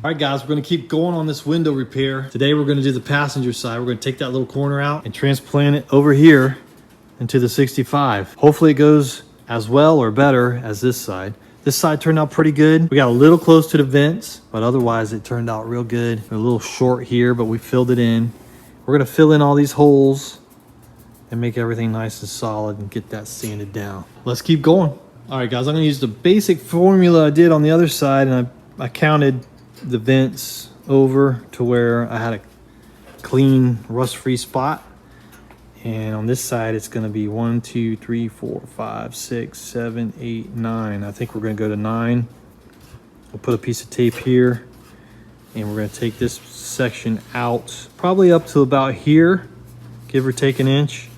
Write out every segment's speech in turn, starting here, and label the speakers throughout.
Speaker 1: All right, guys, we're gonna keep going on this window repair. Today, we're gonna do the passenger side. We're gonna take that little corner out and transplant it over here into the 65. Hopefully it goes as well or better as this side. This side turned out pretty good. We got a little close to the vents, but otherwise it turned out real good. A little short here, but we filled it in. We're gonna fill in all these holes and make everything nice and solid and get that sanded down. Let's keep going. All right, guys, I'm gonna use the basic formula I did on the other side, and I counted the vents over to where I had a clean rust-free spot. And on this side, it's gonna be 1, 2, 3, 4, 5, 6, 7, 8, 9. I think we're gonna go to 9. We'll put a piece of tape here, and we're gonna take this section out, probably up to about here, give or take an inch.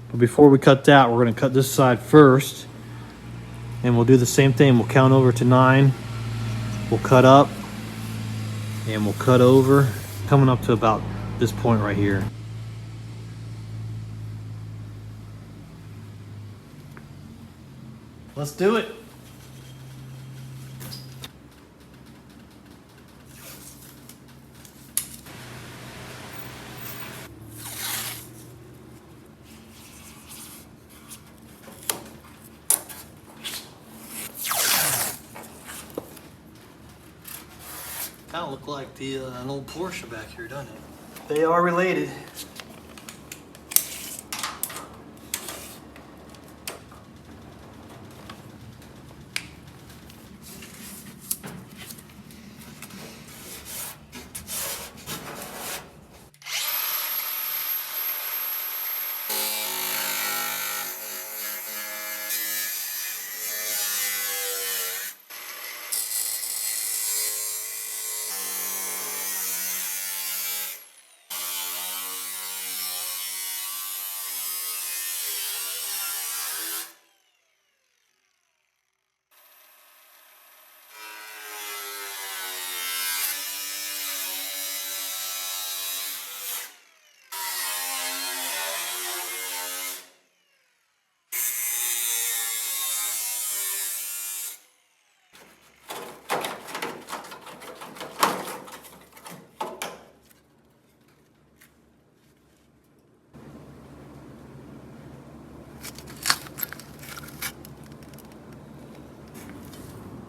Speaker 1: But before we cut that, we're gonna cut this side first, and we'll do the same thing. We'll count over to 9. We'll cut up, and we'll cut over, coming up to about this point right here. Let's do it. Kind of look like an old Porsche back here, doesn't it? They are related.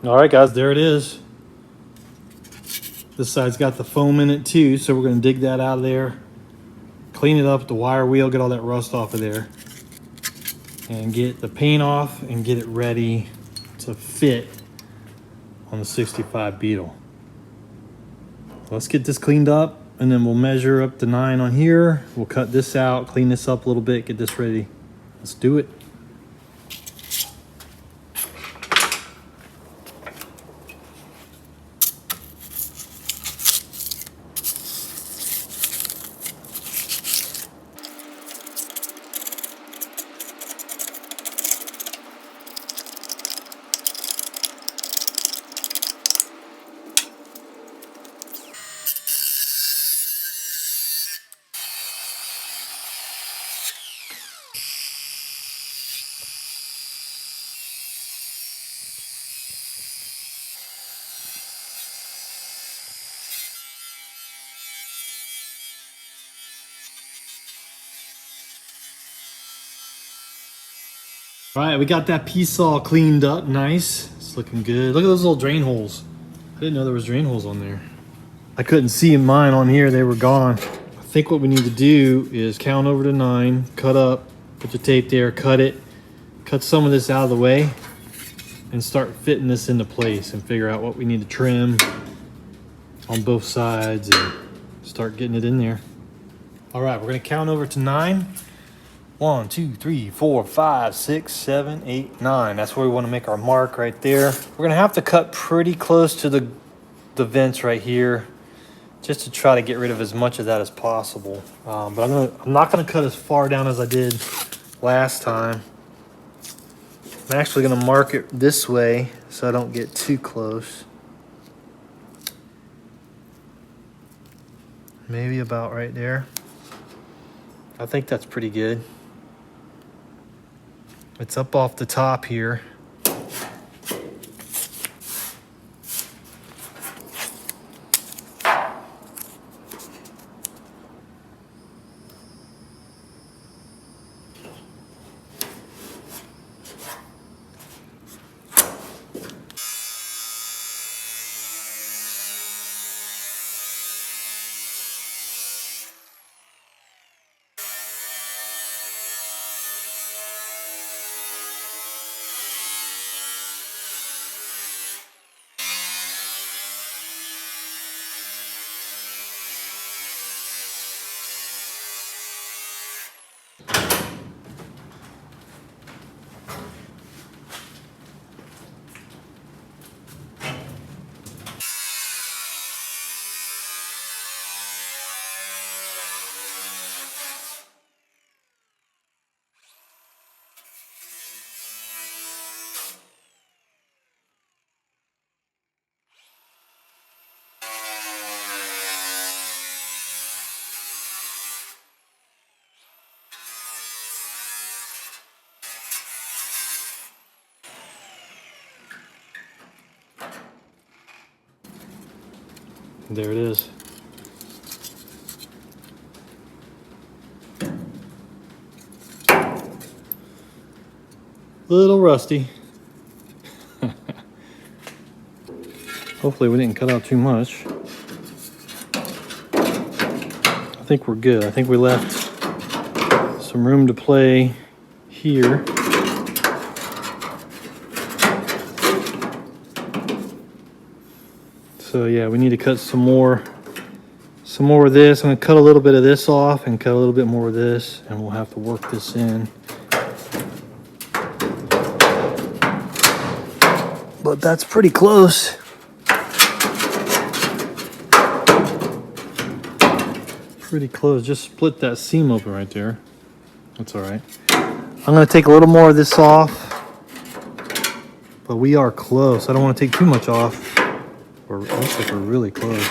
Speaker 1: All right, guys, there it is. This side's got the foam in it too, so we're gonna dig that out of there, clean it up, the wire wheel, get all that rust off of there, and get the paint off and get it ready to fit on the 65 Beetle. Let's get this cleaned up, and then we'll measure up to 9 on here. We'll cut this out, clean this up a little bit, get this ready. Let's do it. All right, we got that piece all cleaned up, nice. It's looking good. Look at those little drain holes. I didn't know there was drain holes on there. I couldn't see mine on here, they were gone. I think what we need to do is count over to 9, cut up, put the tape there, cut it, cut some of this out of the way, and start fitting this into place and figure out what we need to trim on both sides and start getting it in there. All right, we're gonna count over to 9. 1, 2, 3, 4, 5, 6, 7, 8, 9. That's where we want to make our mark right there. We're gonna have to cut pretty close to the vents right here, just to try to get rid of as much of that as possible. But I'm not gonna cut as far down as I did last time. I'm actually gonna mark it this way so I don't get too close. Maybe about right there. I think that's pretty good. It's up off the top here. There it is. Little rusty. Hopefully we didn't cut out too much. I think we're good. I think we left some room to play here. So yeah, we need to cut some more of this. I'm gonna cut a little bit of this off and cut a little bit more of this, and we'll have to work this in. But that's pretty close. Pretty close. Just split that seam open right there. That's all right. I'm gonna take a little more of this off, but we are close. I don't want to take too much off. It looks like we're really close.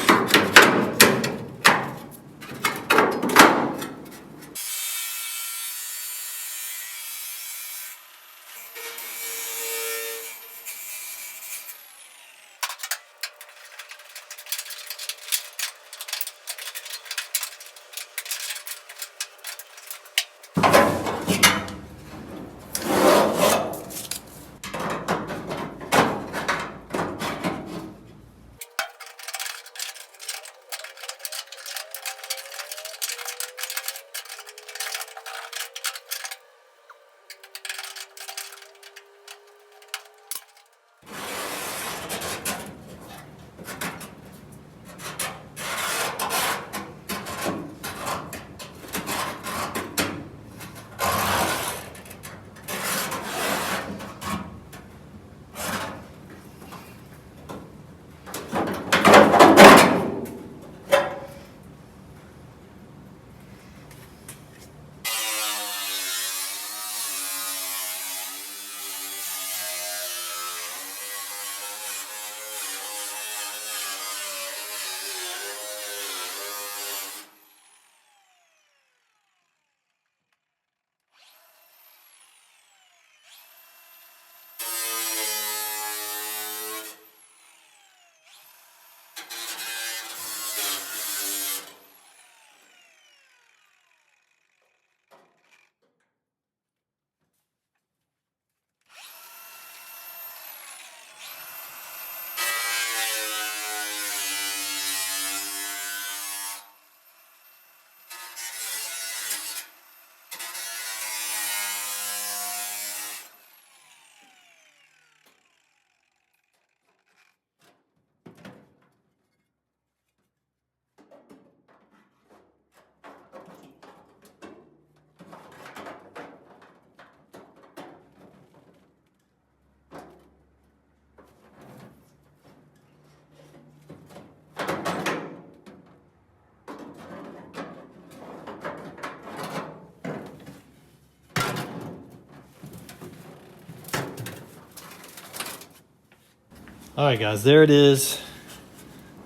Speaker 1: All right, guys, there it is.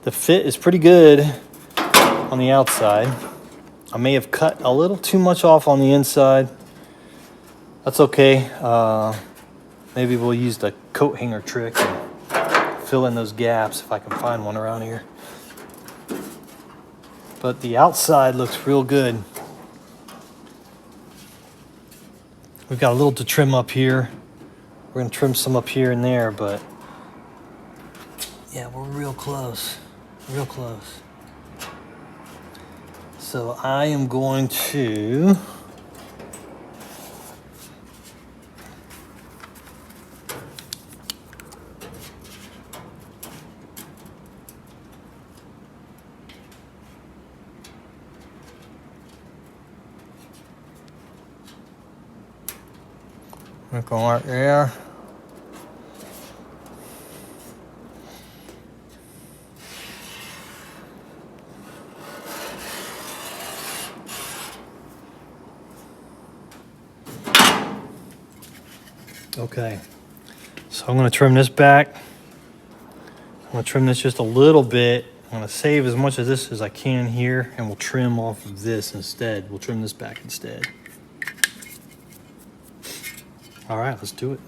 Speaker 1: The fit is pretty good on the outside. I may have cut a little too much off on the inside. That's okay. Maybe we'll use the coat hanger trick and fill in those gaps if I can find one around here. But the outside looks real good. We've got a little to trim up here. We're gonna trim some up here and there, but yeah, we're real close, real close. So I am going to go right there. Okay, so I'm going to trim this back. I'm going to trim this just a little bit. I'm going to save as much of this as I can here, and we'll trim off of this instead. We'll trim this back instead. All right, let's do it.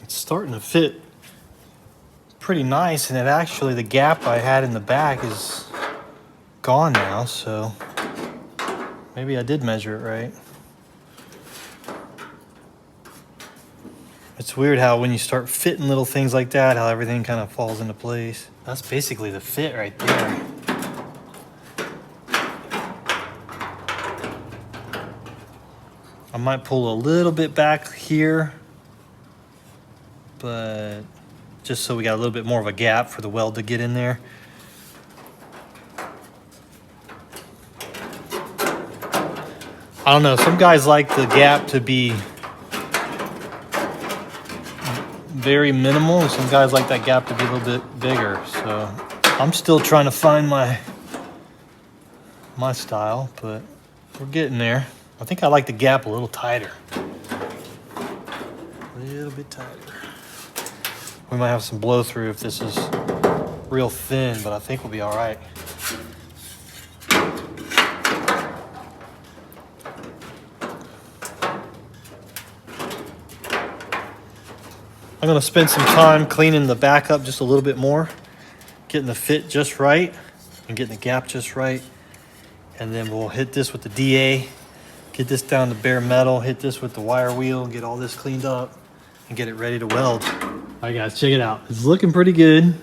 Speaker 1: It's starting to fit pretty nice, and it actually, the gap I had in the back is gone now, so maybe I did measure it right. It's weird how when you start fitting little things like that, how everything kind of falls into place. That's basically the fit right there. I might pull a little bit back here, but just so we got a little bit more of a gap for the weld to get in there. I don't know, some guys like the gap to be very minimal, and some guys like that gap to be a little bit bigger. So I'm still trying to find my style, but we're getting there. I think I like the gap a little tighter. A little bit tighter. We might have some blow through if this is real thin, but I think we'll be all right. I'm gonna spend some time cleaning the back up just a little bit more, getting the fit just right and getting the gap just right. And then we'll hit this with the DA, get this down to bare metal, hit this with the wire wheel, get all this cleaned up and get it ready to weld. All right guys, check it out. It's looking pretty good.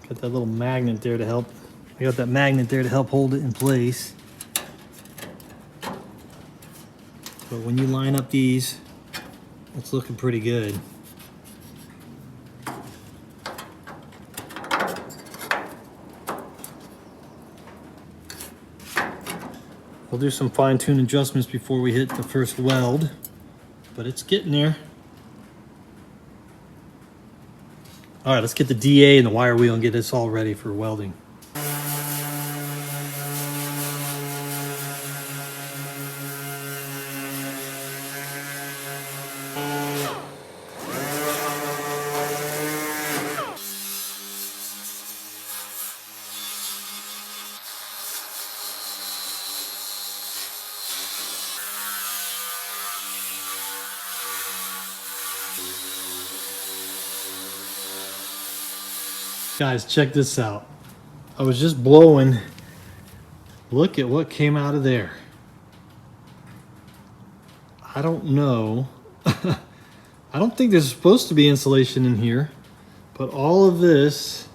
Speaker 1: Got that little magnet there to help. I got that magnet there to help hold it in place. But when you line up these, it's looking pretty good. We'll do some fine-tune adjustments before we hit the first weld, but it's getting there. All right, let's get the DA and the wire wheel and get this all ready for welding. Guys, check this out. I was just blowing. Look at what came out of there. I don't know. I don't think there's supposed to be insulation in here, but all of this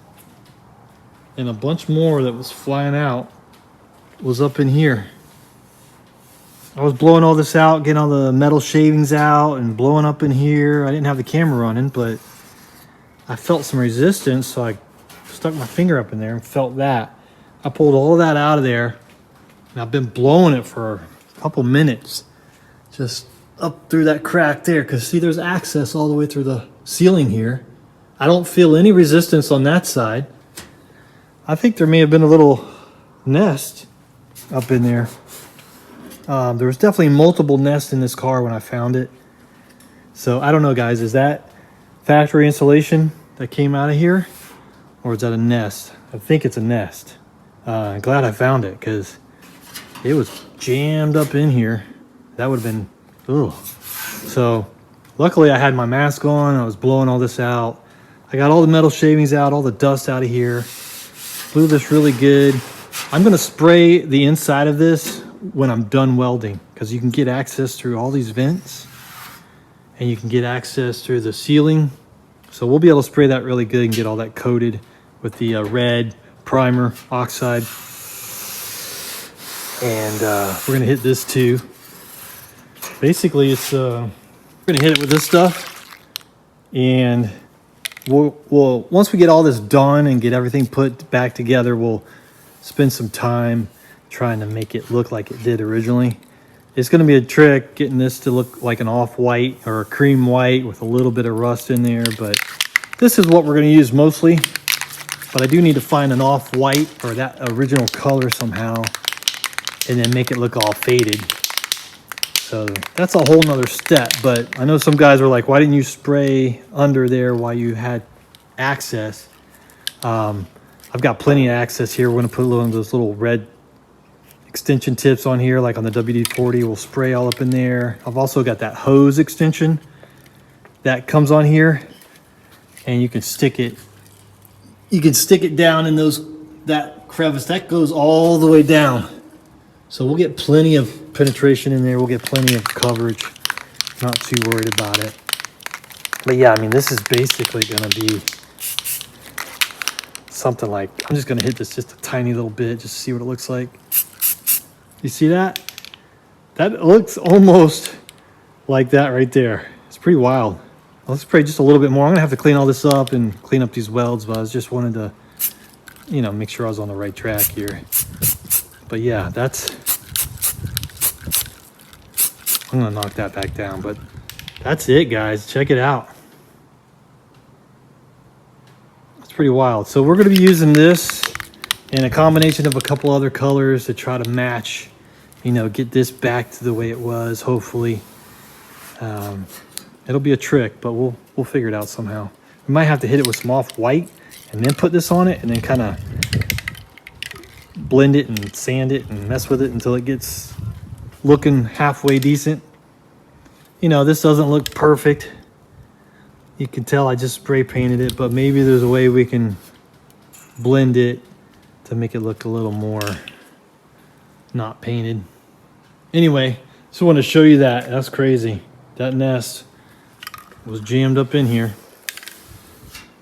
Speaker 1: and a bunch more that was flying out was up in here. I was blowing all this out, getting all the metal shavings out and blowing up in here. I didn't have the camera running, but I felt some resistance, so I stuck my finger up in there and felt that. I pulled all that out of there, and I've been blowing it for a couple minutes, just up through that crack there, because see, there's access all the way through the ceiling here. I don't feel any resistance on that side. I think there may have been a little nest up in there. There was definitely multiple nests in this car when I found it. So I don't know, guys, is that factory insulation that came out of here? Or is that a nest? I think it's a nest. I'm glad I found it because it was jammed up in here. That would have been, ugh. So luckily I had my mask on. I was blowing all this out. I got all the metal shavings out, all the dust out of here. Blew this really good. I'm gonna spray the inside of this when I'm done welding, because you can get access through all these vents and you can get access through the ceiling. So we'll be able to spray that really good and get all that coated with the red primer oxide. And we're gonna hit this too. Basically, it's we're gonna hit it with this stuff, and we'll once we get all this done and get everything put back together, we'll spend some time trying to make it look like it did originally. It's gonna be a trick getting this to look like an off-white or a cream white with a little bit of rust in there, but this is what we're gonna use mostly. But I do need to find an off-white or that original color somehow and then make it look all faded. So that's a whole nother step, but I know some guys are like, why didn't you spray under there while you had access? I've got plenty of access here. We're gonna put one of those little red extension tips on here, like on the WD-40, will spray all up in there. I've also got that hose extension that comes on here, and you can stick it. You can stick it down in that crevice that goes all the way down. So we'll get plenty of penetration in there. We'll get plenty of coverage. Not too worried about it. But yeah, I mean, this is basically going to be something like, I'm just going to hit this just a tiny little bit just to see what it looks like. You see that? That looks almost like that right there. It's pretty wild. Let's spray just a little bit more. I'm going to have to clean all this up and clean up these welds, but I just wanted to, you know, make sure I was on the right track here. But yeah, I'm going to knock that back down, but that's it, guys. Check it out. It's pretty wild. So we're going to be using this in a combination of a couple other colors to try to match, you know, get this back to the way it was, hopefully. It'll be a trick, but we'll figure it out somehow. We might have to hit it with some off-white and then put this on it and then kind of blend it and sand it and mess with it until it gets looking halfway decent. You know, this doesn't look perfect. You can tell I just spray painted it, but maybe there's a way we can blend it to make it look a little more not painted. Anyway, just want to show you that. That's crazy. That nest was jammed up in here.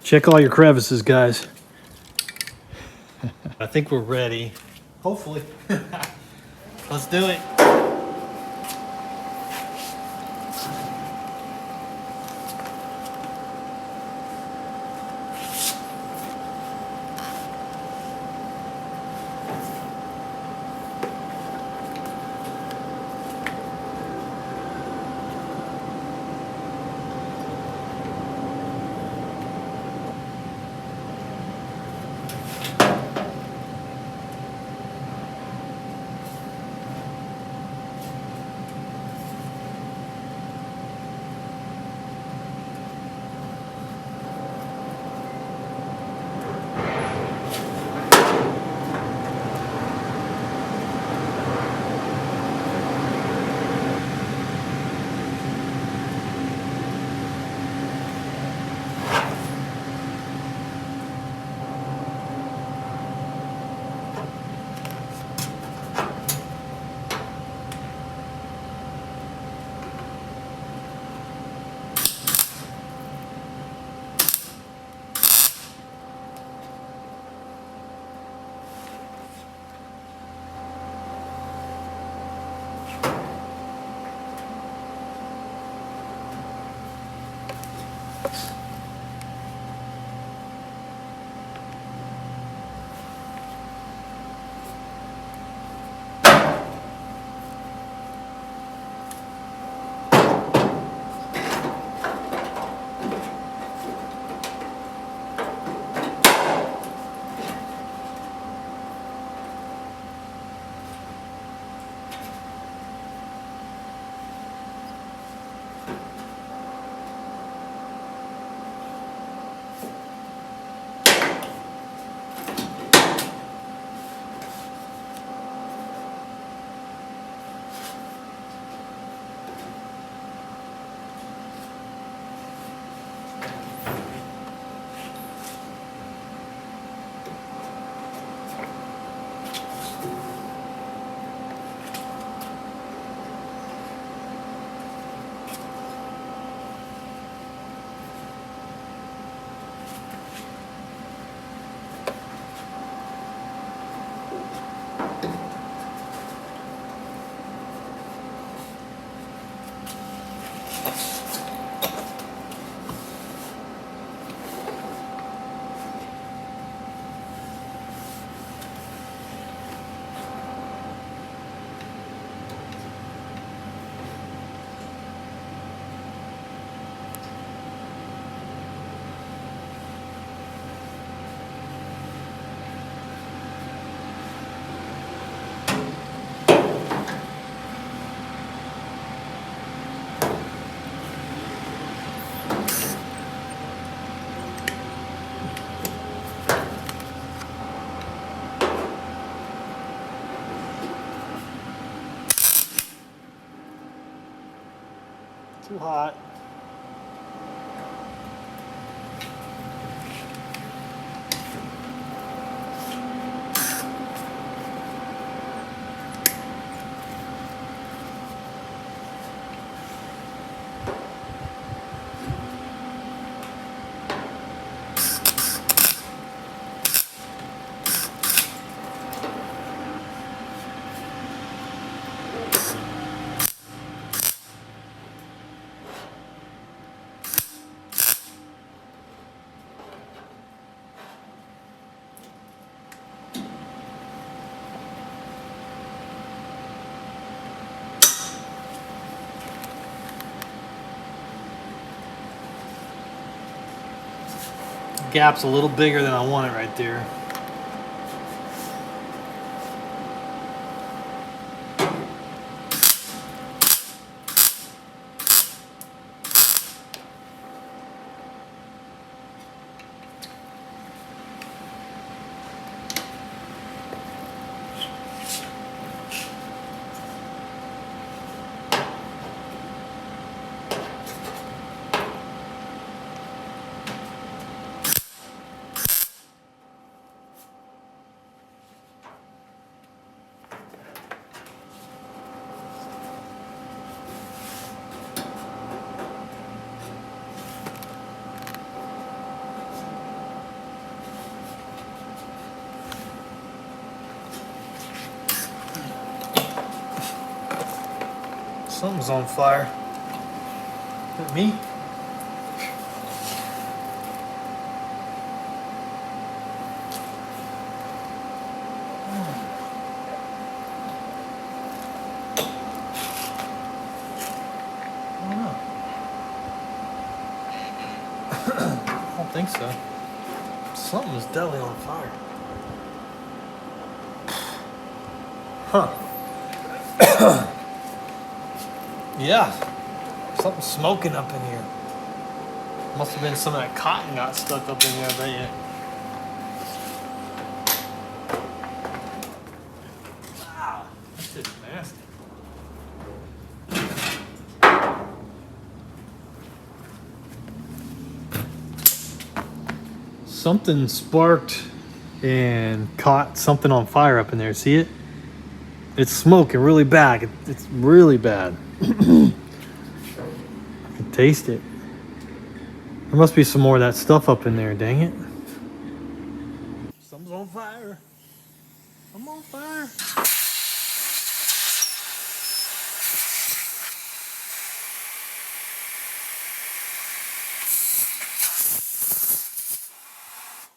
Speaker 1: Check all your crevices, guys. I think we're ready. Hopefully. Let's do it. Too hot. Gap's a little bigger than I want it right there. Something's on fire. Is that me? I don't know. I don't think so. Something's definitely on fire. Huh. Yeah. Something's smoking up in here. Must have been some of that cotton got stuck up in there, I bet you. Wow. That's just nasty. Something sparked and caught something on fire up in there. See it? It's smoking really bad. It's really bad. I can taste it. There must be some more of that stuff up in there, dang it. Something's on fire. I'm on fire.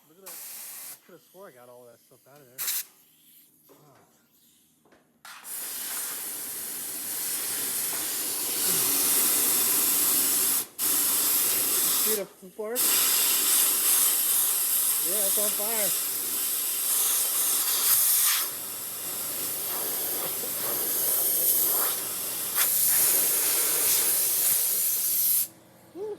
Speaker 1: Look at that. I could have swore I got all that stuff out of there. See the spark? Yeah, it's on fire. Woo.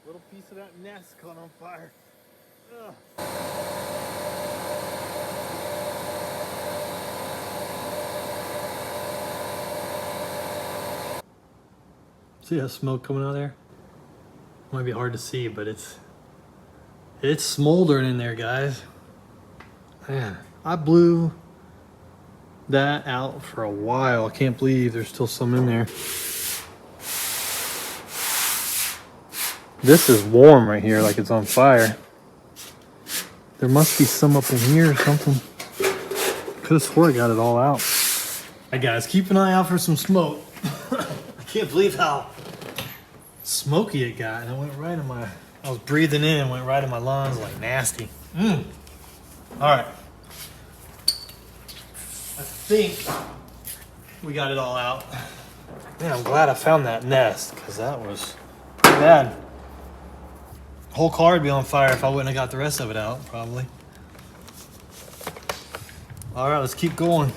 Speaker 1: Little piece of that nest caught on fire. Ugh. See that smoke coming out of there? Might be hard to see, but it's smoldering in there, guys. Man, I blew that out for a while. I can't believe there's still some in there. This is warm right here, like it's on fire. There must be some up in here or something. Could have swore I got it all out. Hey guys, keep an eye out for some smoke. I can't believe how smoky it got, and it went right in my, I was breathing in and went right in my lungs like nasty. All right. I think we got it all out. Man, I'm glad I found that nest, because that was pretty bad. The whole car would be on fire if I wouldn't have got the rest of it out, probably. All right, let's keep going.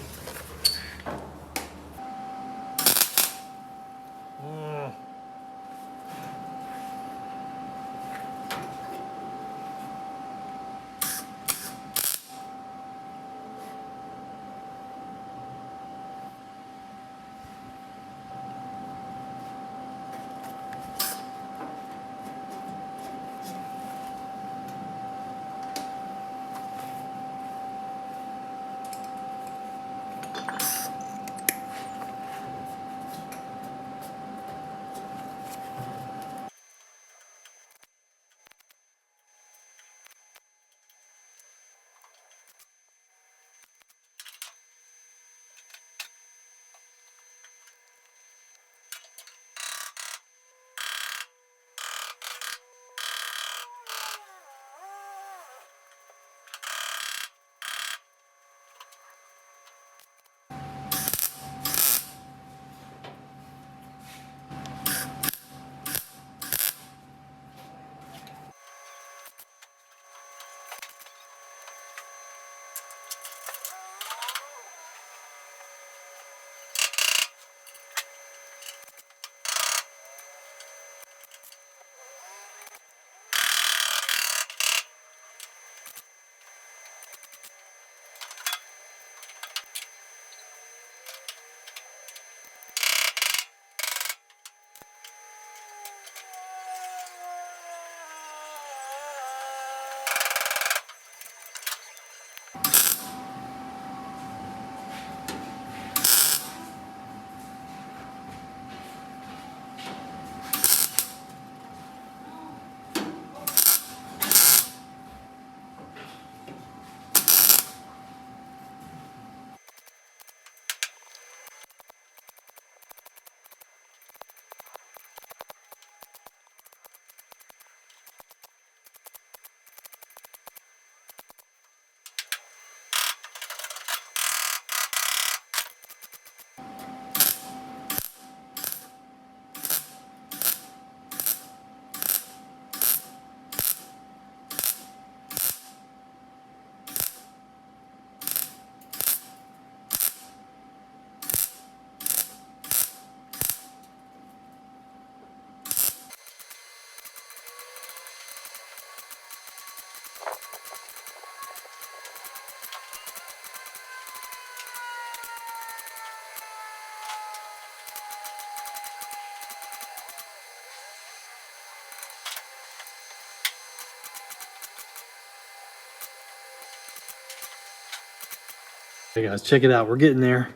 Speaker 1: Okay guys, check it out. We're getting there.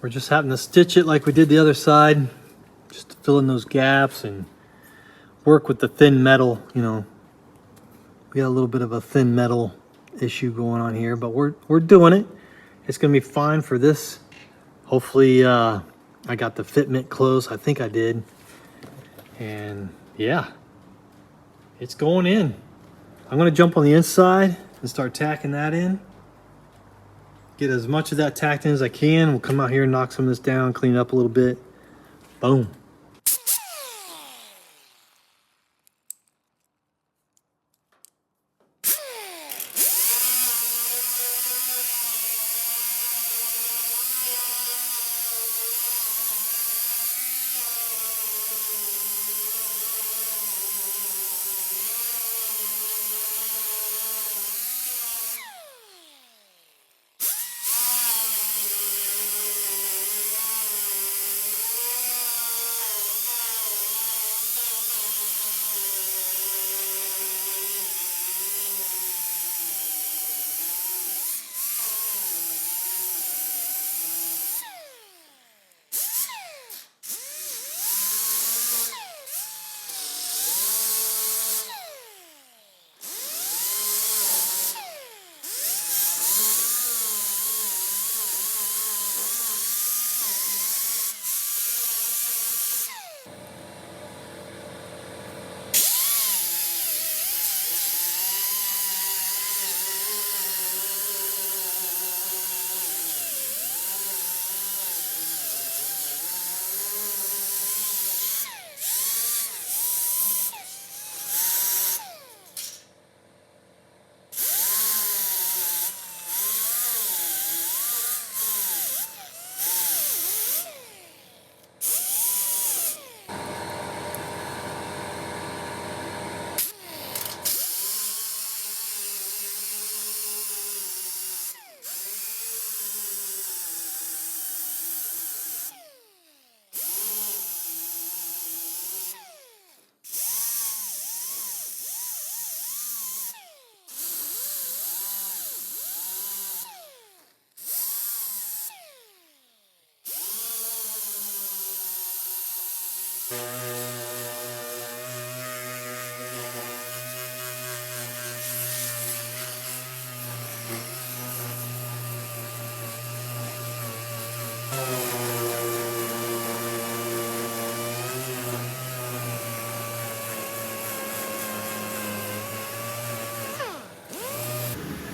Speaker 1: We're just having to stitch it like we did the other side, just to fill in those gaps and work with the thin metal. You know, we got a little bit of a thin metal issue going on here, but we're doing it. It's gonna be fine for this. Hopefully I got the fitment close. I think I did. And yeah, it's going in. I'm gonna jump on the inside and start tacking that in. Get as much of that tacked in as I can. We'll come out here and knock some of this down, clean it up a little bit. Boom.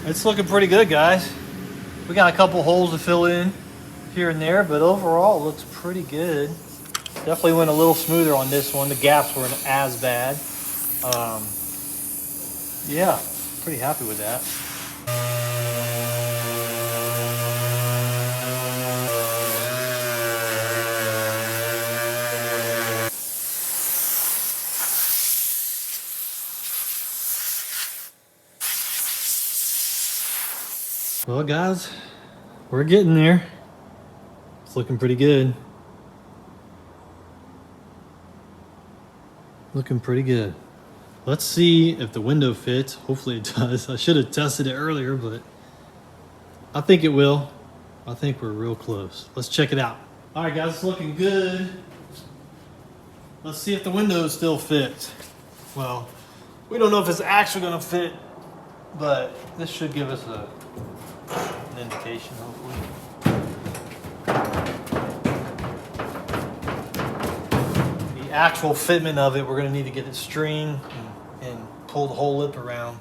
Speaker 1: It's looking pretty good, guys. We got a couple holes to fill in here and there, but overall it looks pretty good. Definitely went a little smoother on this one. The gaps weren't as bad. Yeah, pretty happy with that. Well, guys, we're getting there. It's looking pretty good. Looking pretty good. Let's see if the window fits. Hopefully it does. I should have tested it earlier, but I think it will. I think we're real close. Let's check it out. All right, guys, it's looking good. Let's see if the window still fits. Well, we don't know if it's actually gonna fit, but this should give us an indication, hopefully. The actual fitment of it, we're gonna need to get it stringed and pull the whole lip around.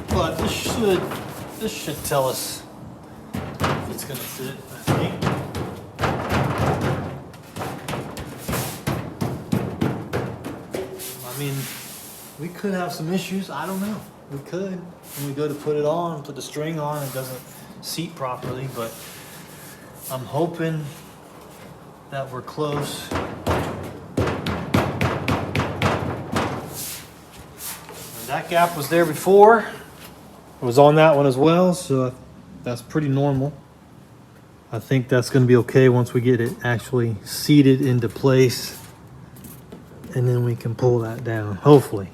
Speaker 1: But this should tell us if it's gonna fit, I think. I mean, we could have some issues. I don't know. We could. When we go to put it on, put the string on, it doesn't seat properly, but I'm hoping that we're close. And that gap was there before. It was on that one as well, so that's pretty normal. I think that's going to be okay once we get it actually seated into place and then we can pull that down. Hopefully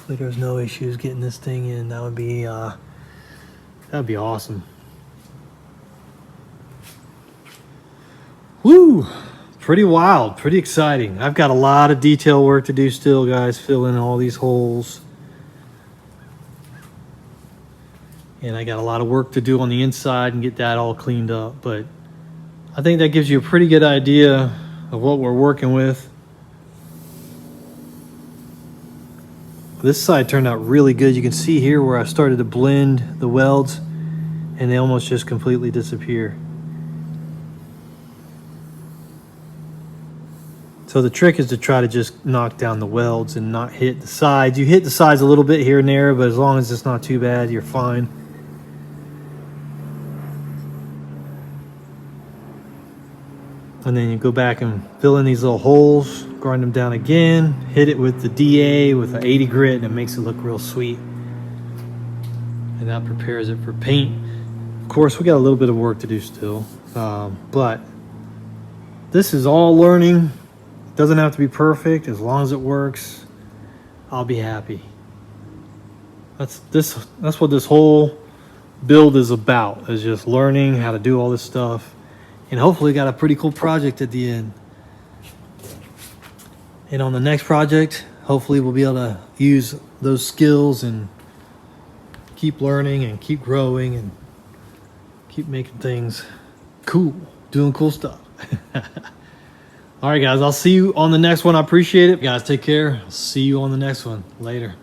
Speaker 1: there's no issues getting this thing in. That would be that'd be awesome. Woo! Pretty wild, pretty exciting. I've got a lot of detail work to do still, guys. Fill in all these holes. And I got a lot of work to do on the inside and get that all cleaned up. But I think that gives you a pretty good idea of what we're working with. This side turned out really good. You can see here where I started to blend the welds and they almost just completely disappear. So the trick is to try to just knock down the welds and not hit the sides. You hit the sides a little bit here and there, but as long as it's not too bad, you're fine. And then you go back and fill in these little holes, grind them down again, hit it with the DA with an 80 grit, and it makes it look real sweet. And that prepares it for paint. Of course, we got a little bit of work to do still, but this is all learning. It doesn't have to be perfect. As long as it works, I'll be happy. That's what this whole build is about, is just learning how to do all this stuff. And hopefully got a pretty cool project at the end. And on the next project, hopefully we'll be able to use those skills and keep learning and keep growing and keep making things cool, doing cool stuff. All right, guys, I'll see you on the next one. I appreciate it. Guys, take care. I'll see you on the next one. Later.